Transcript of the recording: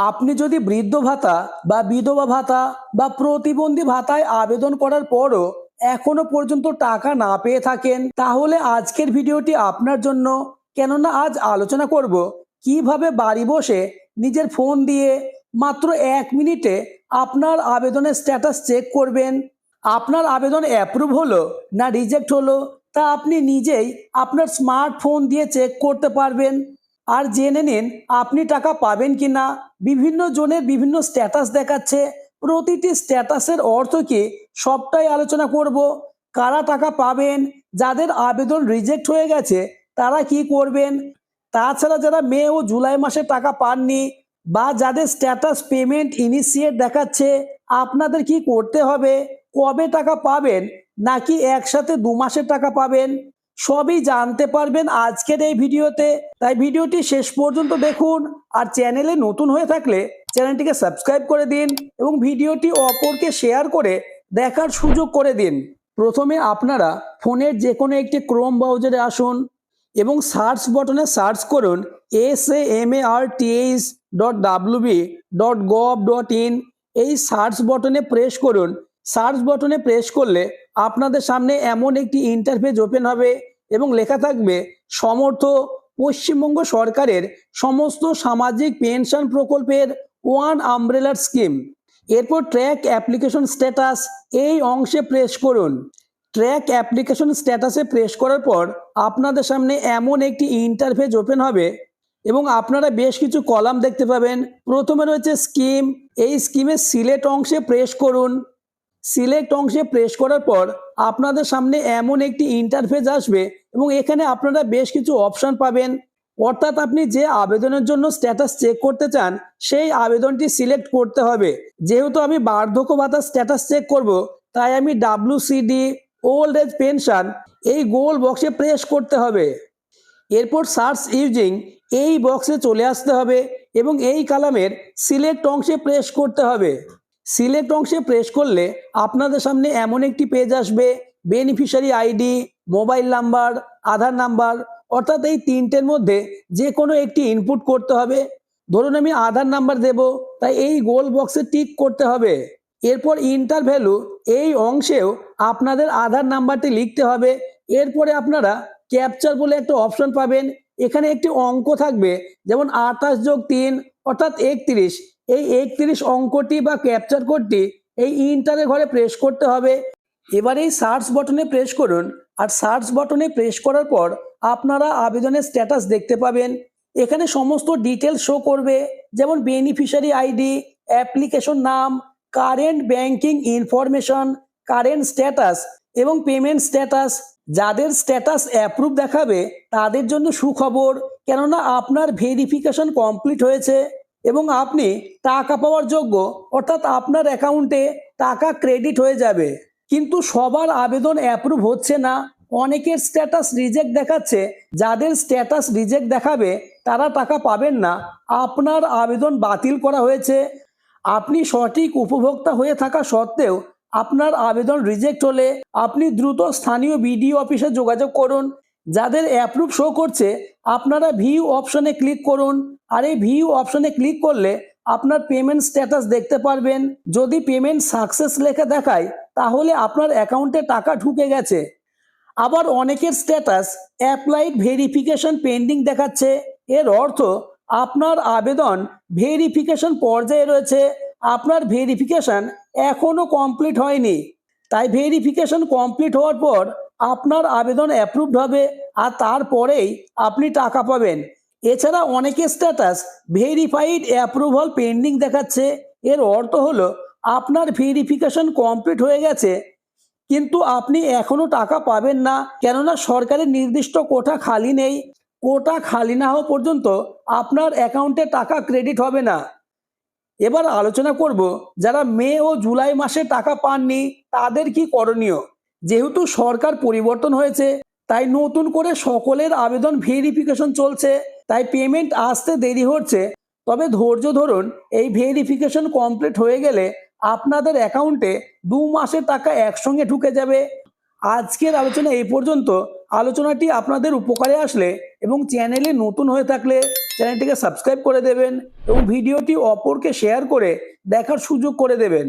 আপনি যদি বৃদ্ধ ভাতা বা বিধবা ভাতা বা প্রতিবন্ধী ভাতায় আবেদন করার পরও এখনো পর্যন্ত টাকা না পেয়ে থাকেন, তাহলে আজকের ভিডিওটি আপনার জন্য। কেননা আজ আলোচনা করব কিভাবে বাড়ি বসে নিজের ফোন দিয়ে মাত্র 1 মিনিটে আপনার আবেদনের স্ট্যাটাস চেক করবেন। আপনার আবেদন অ্যাপ্রুভ হলো না রিজেক্ট হলো তা আপনি নিজেই আপনার স্মার্টফোন দিয়ে চেক করতে পারবেন। আর জেনে নিন আপনি টাকা পাবেন কি না। বিভিন্ন জনের বিভিন্ন স্ট্যাটাস দেখাচ্ছে, প্রতিটি স্ট্যাটাসের অর্থ কি সবটাই আলোচনা করব। কারা টাকা পাবেন, যাদের আবেদন রিজেক্ট হয়ে গেছে তারা কি করবেন, তাছাড়া যারা মে ও জুলাই মাসে টাকা পাননি বা যাদের স্ট্যাটাস পেমেন্ট ইনিশিয়েট দেখাচ্ছে আপনাদের কি করতে হবে, কবে টাকা পাবেন, নাকি একসাথে 2 মাসের টাকা পাবেন, সবই জানতে পারবেন আজকের এই ভিডিওতে। তাই ভিডিওটি শেষ পর্যন্ত দেখুন। আর চ্যানেলে নতুন হয়ে থাকলে চ্যানেলটিকে সাবস্ক্রাইব করে দিন এবং ভিডিওটি অপরকে শেয়ার করে দেখার সুযোগ করে দিন। প্রথমে আপনারা ফোনের যে কোনো একটি ক্রোম ব্রাউজারে আসুন এবং সার্চ বটনে সার্চ করুন SAMARTS.wb.gov.in। এই সার্চ বটনে প্রেস করুন। সার্চ বটনে প্রেস করলে আপনাদের সামনে এমন একটি ইন্টারফেস ওপেন হবে এবং লেখা থাকবে সমর্থ পশ্চিমবঙ্গ সরকারের সমস্ত সামাজিক পেনশন প্রকল্পের ওয়ান আমব্রেলার স্কিম। এরপর ট্র্যাক অ্যাপ্লিকেশন স্ট্যাটাস এই অংশে প্রেস করুন। ট্র্যাক অ্যাপ্লিকেশন স্ট্যাটাসে প্রেস করার পর আপনাদের সামনে এমন একটি ইন্টারফেস ওপেন হবে এবং আপনারা বেশ কিছু কলাম দেখতে পাবেন। প্রথমে রয়েছে স্কিম। এই স্কিমের সিলেক্ট অংশে প্রেস করুন। সিলেক্ট অংশে প্রেস করার পর আপনাদের সামনে এমন একটি ইন্টারফেস আসবে এবং এখানে আপনারা বেশ কিছু অপশন পাবেন। অর্থাৎ আপনি যে আবেদনের জন্য স্ট্যাটাস চেক করতে চান সেই আবেদনটি সিলেক্ট করতে হবে। যেহেতু আমি বার্ধক্য ভাতার স্ট্যাটাস চেক করব, তাই আমি WCD ওল্ড এজ পেনশন এই গোল বক্সে প্রেস করতে হবে। এরপর সার্চ ইউজিং এই বক্সে চলে আসতে হবে এবং এই কলামের সিলেক্ট অংশে প্রেস করতে হবে। সিলেক্ট অংশে প্রেস করলে আপনাদের সামনে এমন একটি পেজ আসবে। বেনিফিশিয়ারি আইডি, মোবাইল নাম্বার, আধার নাম্বার, অর্থাৎ এই তিনটের মধ্যে যে কোনো একটি ইনপুট করতে হবে। ধরুন আমি আধার নাম্বার দেব, তাই এই গোল বক্সে টিক করতে হবে। এরপর ইন্টার ভ্যালু এই অংশেও আপনাদের আধার নাম্বারটি লিখতে হবে। এরপরে আপনারা ক্যাপচার বলে একটা অপশন পাবেন। এখানে একটি অঙ্ক থাকবে, যেমন 28+3 অর্থাৎ 31। এই 31 অঙ্কটি বা ক্যাপচার কোডটি এই ইন্টারের ঘরে প্রেস করতে হবে। এবার এই সার্চ বটনে প্রেস করুন। আর সার্চ বটনে প্রেস করার পর আপনারা আবেদনের স্ট্যাটাস দেখতে পাবেন। এখানে সমস্ত ডিটেলস শো করবে, যেমন বেনিফিশিয়ারি আইডি, অ্যাপ্লিকেশন নাম, current banking information, current status এবং পেমেন্ট স্ট্যাটাস। যাদের স্ট্যাটাস অ্যাপ্রুভ দেখাবে তাদের জন্য সুখবর, কেননা আপনার ভেরিফিকেশন কমপ্লিট হয়েছে এবং আপনি টাকা পাওয়ার যোগ্য, অর্থাৎ আপনার অ্যাকাউন্টে টাকা ক্রেডিট হয়ে যাবে। কিন্তু সবার আবেদন অ্যাপ্রুভ হচ্ছে না, অনেকের স্ট্যাটাস রিজেক্ট দেখাচ্ছে। যাদের স্ট্যাটাস রিজেক্ট দেখাবে তারা টাকা পাবেন না, আপনার আবেদন বাতিল করা হয়েছে। আপনি সঠিক উপভোক্তা হয়ে থাকা সত্ত্বেও আপনার আবেদন রিজেক্ট হলে আপনি দ্রুত স্থানীয় বিডিও অফিসে যোগাযোগ করুন। যাদের অ্যাপ্রুভ শো করছে আপনারা ভিউ অপশনে ক্লিক করুন। আর এই ভিউ অপশনে ক্লিক করলে আপনার পেমেন্ট স্ট্যাটাস দেখতে পারবেন। যদি পেমেন্ট সাকসেস লেখা দেখায় তাহলে আপনার অ্যাকাউন্টে টাকা ঢুকে গেছে। আবার অনেকের স্ট্যাটাস অ্যাপ্লাইড ভেরিফিকেশন পেন্ডিং দেখাচ্ছে। এর অর্থ আপনার আবেদন ভেরিফিকেশন পর্যায়ে রয়েছে, আপনার ভেরিফিকেশন এখনো কমপ্লিট হয়নি। তাই ভেরিফিকেশন কমপ্লিট হওয়ার পর আপনার আবেদন অ্যাপ্রুভড হবে আর তারপরেই আপনি টাকা পাবেন। এছাড়া অনেকের স্ট্যাটাস ভেরিফাইড অ্যাপ্রুভাল পেন্ডিং দেখাচ্ছে। এর অর্থ হলো আপনার ভেরিফিকেশন কমপ্লিট হয়ে গেছে কিন্তু আপনি এখনো টাকা পাবেন না, কেননা সরকারের নির্দিষ্ট কোটা খালি নেই। কোটা খালি না হওয়া পর্যন্ত আপনার অ্যাকাউন্টে টাকা ক্রেডিট হবে না। এবার আলোচনা করব যারা মে ও জুলাই মাসে টাকা পাননি তাদের কি করণীয়। যেহেতু সরকার পরিবর্তন হয়েছে তাই নতুন করে সকলের আবেদন ভেরিফিকেশন চলছে, তাই পেমেন্ট আসতে দেরি হচ্ছে। তবে ধৈর্য ধরুন, এই ভেরিফিকেশন কমপ্লিট হয়ে গেলে আপনাদের অ্যাকাউন্টে 2 মাসের টাকা একসঙ্গে ঢুকে যাবে। আজকের আলোচনা এই পর্যন্ত। আলোচনাটি আপনাদের উপকারে আসলে এবং চ্যানেলে নতুন হয়ে থাকলে চ্যানেলটিকে সাবস্ক্রাইব করে দেবেন এবং ভিডিওটি অপরকে শেয়ার করে দেখার সুযোগ করে দেবেন।